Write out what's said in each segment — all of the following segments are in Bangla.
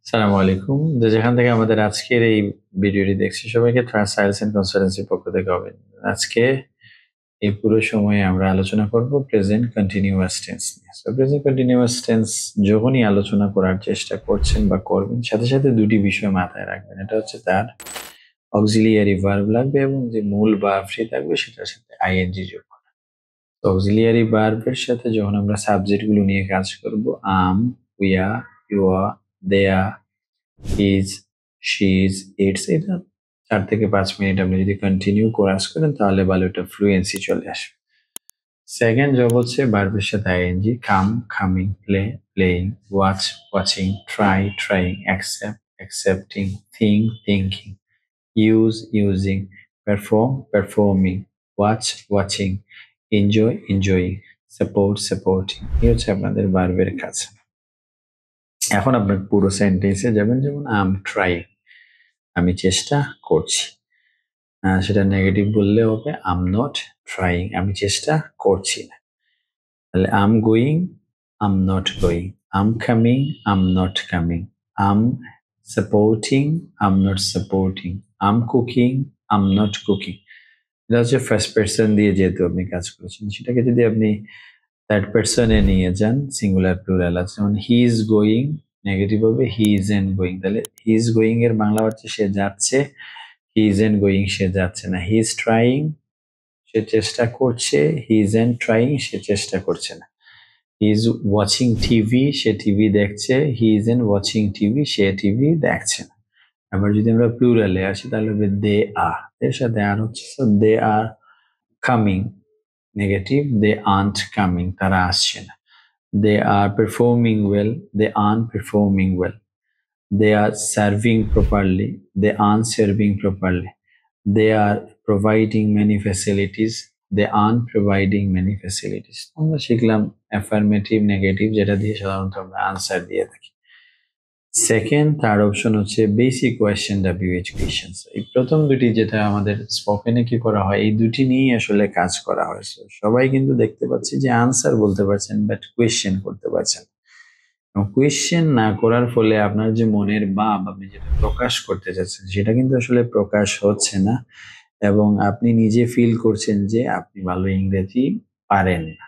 সালামু আলাইকুম। যেখান থেকে আমাদের আজকের এই ভিডিওটি দেখছি সবাইকে ট্রান্স সায়েন্স এন্ড কনসালটেন্সির পক্ষ থেকে হবে। আজকে এই পুরো সময়ে আমরা আলোচনা করব প্রেজেন্ট কন্টিনিউয়াস টেন্স নিয়ে। সো প্রেজেন্ট কন্টিনিউয়াস টেন্স যখনই আলোচনা করার চেষ্টা করছেন বা করবেন সাথে সাথে দুটি বিষয় মাথায় রাখবেন। এটা হচ্ছে তার অক্সিলিয়ারি ভার্ব লাগবে এবং যে মূল ভার্বটি থাকবে সেটার সাথে আইএনজি যোগ করা। তো অক্সিলিয়ারি ভার্বের সাথে যখন আমরা সাবজেক্ট গুলো নিয়ে কাজ করব we are, you are, they are, is, she is, it's, এটা 4 থেকে 5 মিনিট আপনি যদি কন্টিনিউ কোরাস করেন তাহলে ভালো একটা ফ্লুয়েন্সি চলে আসবে। সেকেন্ড জব হচ্ছে ভার্বের সাথে ING come, coming, play, playing, watch, watching, try, trying, accept, accepting, think, thinking, use, using, perform, performing, watch, watching, enjoy, enjoying, support, supporting. এই হচ্ছে আপনাদের ভার্বের কাজ। এখন আপনার পুরো সেন্টেন্সে যাবেন, যেমন আই এম ট্রাইং, আমি চেষ্টা করছি। সেটা নেগেটিভ বললে হবে আই এম নট ট্রাইং, আমি চেষ্টা করছি না। তাহলে I am going, I am not going, I am coming, I am not coming, I am supporting, I am not supporting, I am cooking, I am not cooking. এটা হচ্ছে ফার্স্ট পারসন দিয়ে যেহেতু আপনি কাজ করেছেন, সেটাকে যদি আপনি থার্ড পারসনে নিয়ে যান, সিঙ্গুলার প্লুরাল আছে, যেমন হি ইজ গোয়িং, নেগেটিভ হবে হি ইজন্ট গোয়িং। তাহলে হি ইজ গোয়িং এর বাংলা হচ্ছে সে যাচ্ছে, হি ইজন্ট গোয়িং সে যাচ্ছে না। হি ইজ ট্রাইং সে চেষ্টা করছে, হি ইজন্ট ট্রাইং সে চেষ্টা করছে না। হি ইজ ওয়াচিং টিভি সে টিভি দেখছে, হি ইজন্ট ওয়াচিং টিভি সে টিভি দেখছে না। আবার যদি আমরা প্লুরালে আসি তাহলে হবে দে আর, এর সাথে আর হচ্ছে they are coming, negative they aren't coming, তারা আসছে না। They are performing well, they aren't performing well. They are serving properly, they aren't serving properly. They are providing many facilities, they aren't providing many facilities. আমরা শিখলাম অ্যাফার্মেটিভ, নেগেটিভ, যেটা দিয়ে সাধারণত আমরা আনসার দিয়ে থাকি। সেকেন্ড, থার্ড অপশন হচ্ছে বেসিক কোয়েশ্চেন ডাব্লিউএইচ কোয়েশ্চেন্স। এই প্রথম দুটি যেটা আমাদের স্পোকেনে কি করা হয়, এই দুটি নিয়েই আসলে কাজ করা হয়। So, সবাই কিন্তু দেখতে পাচ্ছি যে আনসার বলতে পারছেন বাট কোয়েশ্চেন করতে পারছেন। কোয়েশ্চেন না করার ফলে আপনার যে মনের ভাব আপনি যেটা প্রকাশ করতে চাচ্ছেন সেটা কিন্তু আসলে প্রকাশ হচ্ছে না, এবং আপনি নিজে ফিল করছেন যে আপনি ভালো ইংরেজি পারেন না,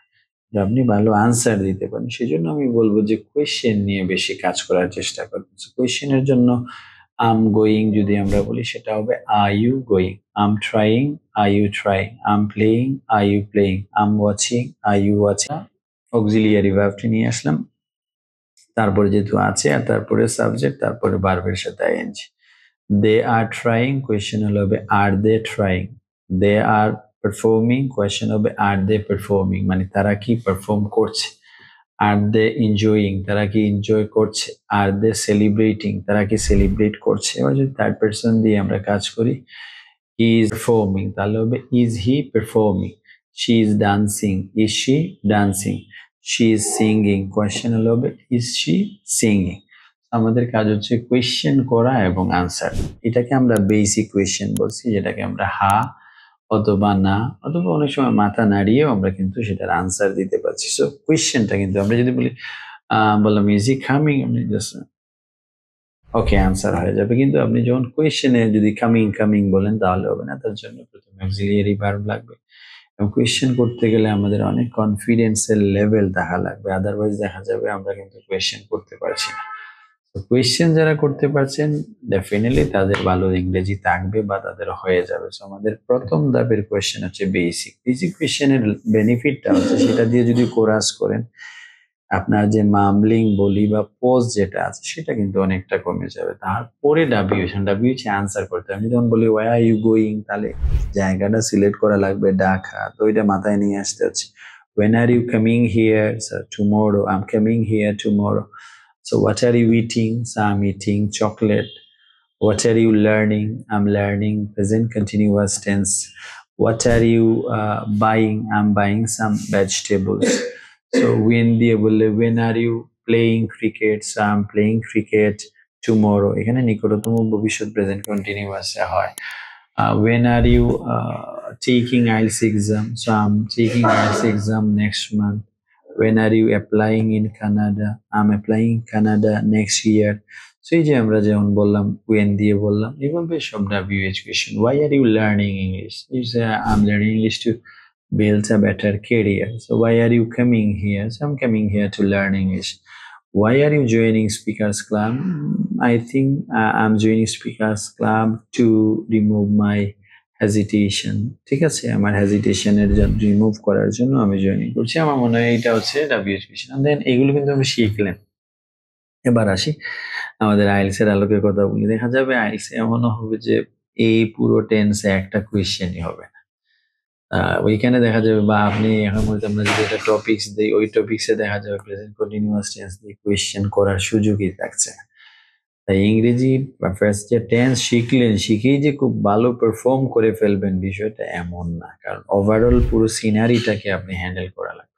যে আপনি ভালো আনসার দিতে পারেন। সেজন্য আমি বলবো যে কোয়েশ্চেন নিয়ে বেশি কাজ করার চেষ্টা করবেন। কোয়েশ্চেনের জন্য আম গোয়িং যদি আমরা বলি সেটা হবে are you going, I'm trying are you trying, I'm playing are you playing, I'm watching are you watching. Auxiliary ভার্বটি নিয়ে আসলাম, তারপরে যেহেতু আছে আর তারপরে সাবজেক্ট, তারপরে ভার্বের সাথে ING. They are trying, question হলো হবে are they trying. They are performing, question হবে আর দে পারফর্মিং, মানে তারা কি পারফর্ম করছে। আর দে এনজয়িং, তারা কি এনজয় করছে। আর দে সেলিব্রেটিং, তারা কি সেলিব্রেট করছে। এবার যদি থার্ড পারসন দিয়ে আমরা কাজ করি, হি ইজ পারফর্মিং, তাহলে হবে is he performing. She is dancing, is she dancing. She is singing, question হলো হবে ইজ শি সিঙ্গিং। আমাদের কাজ হচ্ছে কোয়েশ্চেন করা এবং আনসার। এটাকে আমরা বেসিক কোয়েশ্চেন বলছি, যেটাকে আমরা হা অথবা না অথবা অনেক সময় মাথা নাড়িয়েও আমরা কিন্তু সেটার আনসার দিতে পারছি। সো কোয়েশ্চেনটা কিন্তু আমরা যদি বলি বললাম ইজ হি কামিং, আপনি জাস্ট ওকে আনসার হয়ে যাবে। কিন্তু আপনি যখন কোয়েশ্চেনে যদি কামিং কামিং বলেন তাহলে হবে না, তার জন্য প্রথমে অক্সিলিয়ারি ভার্ব লাগবে। এবং কোয়েশ্চেন করতে গেলে আমাদের অনেক কনফিডেন্সের লেভেল দেখা লাগবে, আদারওয়াইজ দেখা যাবে আমরা কিন্তু কোয়েশ্চেন করতে পারছি না। তো কোয়েশ্চেন যারা করতে পারছেন ডেফিনেটলি তাদের ভালো ইংরেজি থাকবে বা তাদের হয়ে যাবে। সো আমাদের প্রথম ধাপের কোয়েশ্চেন হচ্ছে বেসিক। বেসিক কোয়েশ্চেনের বেনিফিটটা হচ্ছে সেটা দিয়ে যদি কোরাস করেন আপনার যে মামলিং বলি বা পোজ যেটা আছে সেটা কিন্তু অনেকটা কমে যাবে। তারপরে ডাব্লিউএইচ আনসার করতে হবে। আমি যখন বলি ওয়ার আর ইউ গোয়িং, তাহলে জায়গাটা সিলেক্ট করা লাগবে ঢাকা, তো ওইটা মাথায় নিয়ে আসতে হচ্ছে। when are you coming here? So tomorrow, I'm coming here tomorrow. So what are you eating? So I'm eating chocolate. What are you learning? I'm learning present continuous tense. What are you buying? I'm buying some vegetables. So when are you playing cricket? So I'm playing cricket tomorrow. এখানে নিকটতম ভবিষ্যৎ প্রেজেন্ট কন্টিনিউয়াস হয়। When are you taking IELTS exam? So I'm taking IELTS exam next month. when are you applying in Canada? I'm applying Canada next year. So এই যে আমরা যেমন বললাম when দিয়ে বললাম এভাবে সব WH question. Why are you learning English? You say I'm learning English to build a better career. So why are you coming here? So I'm coming here to learn English. Why are you joining Speakers Club? I think I'm joining Speakers Club to remove my hesitation. ঠিক আছে, আমার হেজিটেশনের জন্য রিমুভ করার জন্য আমি জয়েনিং করছি। আমার মনে হয় এটা হচ্ছে WH question। দেন এগুলো কিন্তু আমরা শিখলেন। এবার আসি আমাদের আইএলটিএস এর আলোকে কথা বলি। দেখা যাবে আইএলটিএস এমনও হবে যে এই পুরো টেন্সে একটা কোয়েশ্চেনই হবে না। ওইখানে দেখা যাবে বা আপনি এখন বলতে আমরা যদি একটা টপিকস দিই ওই টপিকসে দেখা যাবে প্রেজেন্ট কন্টিনিউয়াস টেন্স দিয়ে কোয়েশ্চেন করার সুযোগই থাকছে না। তাই ইংরেজি বা ফার্স্ট যে টেন্স শিখলেন শিখেই যে খুব ভালো পারফর্ম করে ফেলবেন বিষয়টা এমন না, কারণ ওভারঅল পুরো সিনারিটাকে আপনি হ্যান্ডেল করা লাগবে।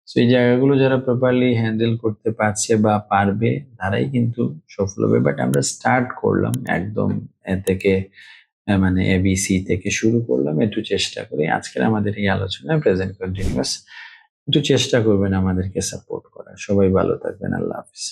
সো এই জায়গাগুলো যারা প্রপারলি হ্যান্ডেল করতে পারছে বা পারবে তারাই কিন্তু সফল হবে। বাট আমরা স্টার্ট করলাম একদম এ থেকে মানে ABC থেকে শুরু করলাম, একটু চেষ্টা করি আজকের আমাদের এই আলোচনায় প্রেজেন্ট কন্টিনিউয়াস একটু চেষ্টা করবেন আমাদেরকে সাপোর্ট করার। সবাই ভালো থাকবেন, আল্লাহ হাফিজ।